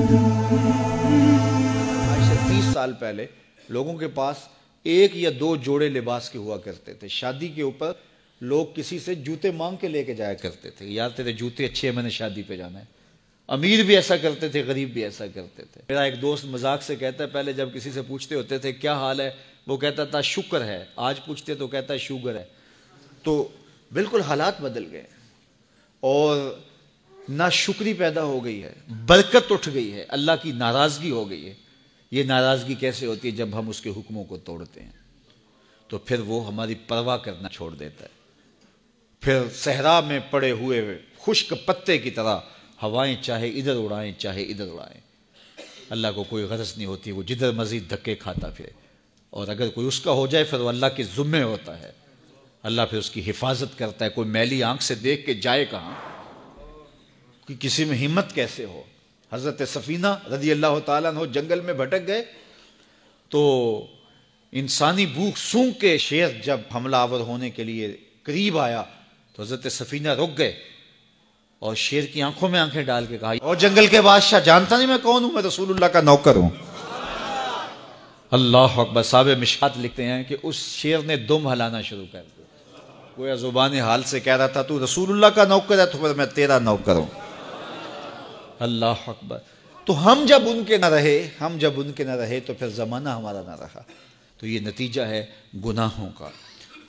آج سے 30 سال پہلے لوگوں کے پاس ایک یا دو جوڑے لباس کے ہوا کرتے تھے. شادی کے اوپر لوگ کسی سے جوتے مانگ کے لے کے جایا کرتے تھے. یار تیرے جوتے اچھے ہیں، میں نے شادی پہ جانا ہے. امیر بھی ایسا کرتے تھے، غریب بھی ایسا کرتے تھے. میرا ایک دوست مذاق سے کہتا ہے پہلے جب کسی سے پوچھتے ہوتے تھے کیا حال ہے، وہ کہتا تھا شکر ہے. آج پوچھتے تو کہتا ہے شوگر ہے. تو بالکل حالات بدل گئے اور ناشکری پیدا ہو گئی ہے، برکت اٹھ گئی ہے، اللہ کی ناراضگی ہو گئی ہے. یہ ناراضگی کیسے ہوتی ہے؟ جب ہم اس کے حکموں کو توڑتے ہیں تو پھر وہ ہماری پرواہ کرنا چھوڑ دیتا ہے. پھر صحرا میں پڑے ہوئے خشک پتے کی طرح ہوائیں چاہے ادھر اڑائیں چاہے ادھر اڑائیں، اللہ کو کوئی غرض نہیں ہوتی. وہ جدھر مزید دھکے کھاتا پھرے، اور اگر کوئی اس کا ہو جائے پھر وہ اللہ کے ذمے ہوتا ہے. اللہ پھر اس کی حفاظت کرتا ہے. کوئی میلی آنکھ سے دیکھ کے جائے کہاں، کہ کسی میں ہمت کیسے ہو. حضرت سفینہ رضی اللہ تعالیٰ عنہ جنگل میں بھٹک گئے تو انسانی بھوک سونگ کے شیر جب حملہ آور ہونے کے لیے قریب آیا تو حضرت سفینہ رک گئے اور شیر کی آنکھوں میں آنکھیں ڈال کے کہا، اور جنگل کے بادشاہ جانتا نہیں میں کون ہوں؟ میں رسول اللہ کا نوکر ہوں. اللہ اکبر. صاحب مشکات لکھتے ہیں کہ اس شیر نے دم ہلانا شروع کر دیا. گویا زبان حال سے کہہ رہا تھا تو رسول اللہ کا نوکر ہے تو پھر میں تیرا نوکر ہوں. اللہ اکبر. تو ہم جب ان کے نہ رہے تو پھر زمانہ ہمارا نہ رہا. تو یہ نتیجہ ہے گناہوں کا.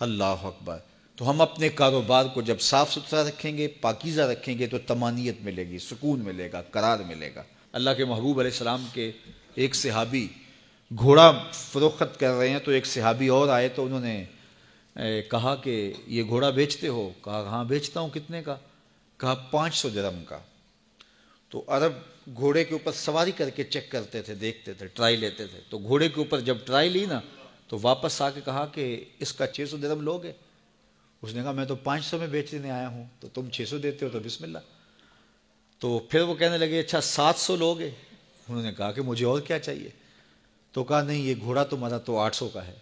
اللہ اکبر. تو ہم اپنے کاروبار کو جب صاف ستھرا رکھیں گے، پاکیزہ رکھیں گے تو طمانیت ملے گی، سکون ملے گا، قرار ملے گا. اللہ کے محبوب علیہ السلام کے ایک صحابی گھوڑا فروخت کر رہے ہیں تو ایک صحابی اور آئے تو انہوں نے کہا کہ یہ گھوڑا بیچتے ہو؟ کہا ہاں بیچتا ہوں. کتنے کا؟ کہا 500 درہم کا. تو عرب گھوڑے کے اوپر سواری کر کے چیک کرتے تھے، دیکھتے تھے، ٹرائی لیتے تھے. تو گھوڑے کے اوپر جب ٹرائی لی نا تو واپس آ کے کہا کہ اس کا 600 درہم لوگے؟ اس نے کہا میں تو 500 میں بیچنے آیا ہوں، تو تم 600 دیتے ہو تو بسم اللہ. تو پھر وہ کہنے لگے اچھا 700 لوگے؟ انہوں نے کہا کہ مجھے اور کیا چاہیے. تو کہا نہیں یہ گھوڑا تمہارا تو 800 کا ہے.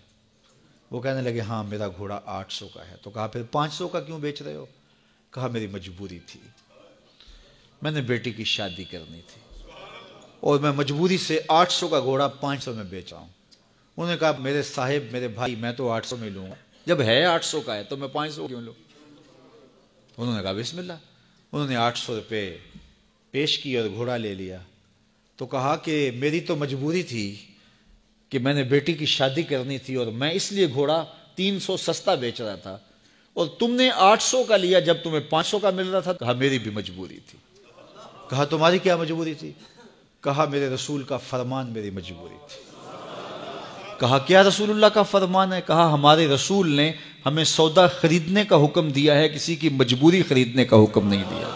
وہ کہنے لگے ہاں میرا گھوڑا 800 کا ہے. تو کہا پھر 500 کا کیوں بیچ رہے ہو؟ کہا میری مجبوری تھی، میں نے بیٹی کی شادی کرنی تھی اور میں مجبوری سے 800 کا گھوڑا 500 میں بیچا ہوں. انہوں نے کہا میرے صاحب، میرے بھائی، میں تو 800 میں لوں گا. جب ہے 800 کا ہے تو میں 500 کیوں لوں؟ انہوں نے کہا بسم اللہ. انہوں نے 800 روپے پیش کی اور گھوڑا لے لیا. تو کہا کہ میری تو مجبوری تھی کہ میں نے بیٹی کی شادی کرنی تھی اور میں اس لیے گھوڑا 300 سستا بیچ رہا تھا، اور تم نے 800 کا لیا جب تمہیں 500 کا مل رہا تھا. کہا میری بھی مجبوری تھی. کہا تمہاری کیا مجبوری تھی؟ کہا میرے رسول کا فرمان میری مجبوری تھی. کہا کیا رسول اللہ کا فرمان ہے؟ کہا ہمارے رسول نے ہمیں سودا خریدنے کا حکم دیا ہے، کسی کی مجبوری خریدنے کا حکم نہیں دیا.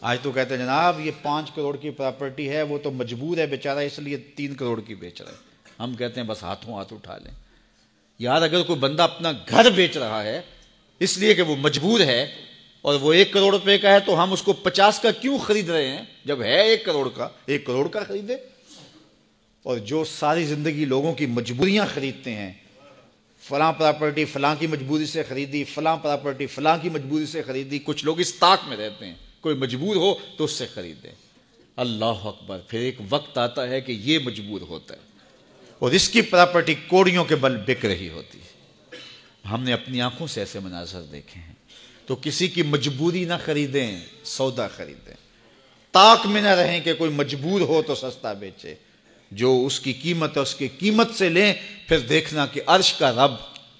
آج تو کہتے ہیں جناب یہ 5 کروڑ کی پراپرٹی ہے، وہ تو مجبور ہے بیچارہ اس لیے 3 کروڑ کی بیچ رہا ہے. ہم کہتے ہیں بس ہاتھوں ہاتھ اٹھا لیں. یار اگر کوئی بندہ اپنا گھر بیچ رہا ہے اس لیے کہ وہ مجبور ہے اور وہ 1 کروڑ روپے کا ہے تو ہم اس کو 50 کا کیوں خرید رہے ہیں؟ جب ہے 1 کروڑ کا، 1 کروڑ کا خریدے. اور جو ساری زندگی لوگوں کی مجبوریاں خریدتے ہیں، فلاں پراپرٹی فلاں کی مجبوری سے خریدی، فلاں پراپرٹی فلاں کی مجبوری سے خریدی. کچھ لوگ اس طاق میں رہتے ہیں کوئی مجبور ہو تو اس سے خریدیں. اللہ اکبر. پھر ایک وقت آتا ہے کہ یہ مجبور ہوتا ہے اور اس کی پراپرٹی کوڑیوں کے بل بک رہی ہوتی ہے. ہم نے اپنی آنکھوں سے ایسے مناظر دیکھے ہیں. تو کسی کی مجبوری نہ خریدیں، سودا خریدیں. طاق میں نہ رہیں کہ کوئی مجبور ہو تو سستا بیچے. جو اس کی قیمت ہے اس کی قیمت سے لیں، پھر دیکھنا کہ عرش کا رب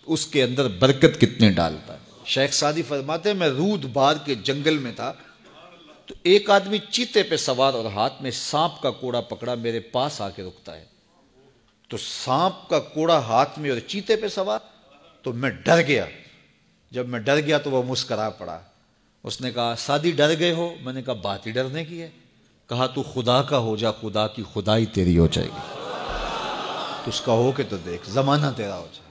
اس کے اندر برکت کتنے ڈالتا ہے. شیخ سعدی فرماتے ہیں میں رود بار کے جنگل میں تھا تو ایک آدمی چیتے پہ سوار اور ہاتھ میں سانپ کا کوڑا پکڑا میرے پاس آ کے رکتا ہے. تو سانپ کا کوڑا ہاتھ میں اور چیتے پہ سوار، تو میں ڈر گیا. جب میں ڈر گیا تو وہ مسکرا پڑا. اس نے کہا سعدی ڈر گئے ہو؟ میں نے کہا بات ہی ڈرنے کی ہے. کہا تو خدا کا ہو جا، خدا کی خدائی تیری ہو جائے گی. تو اس کا ہو کے تو دیکھ، زمانہ تیرا ہو جائے.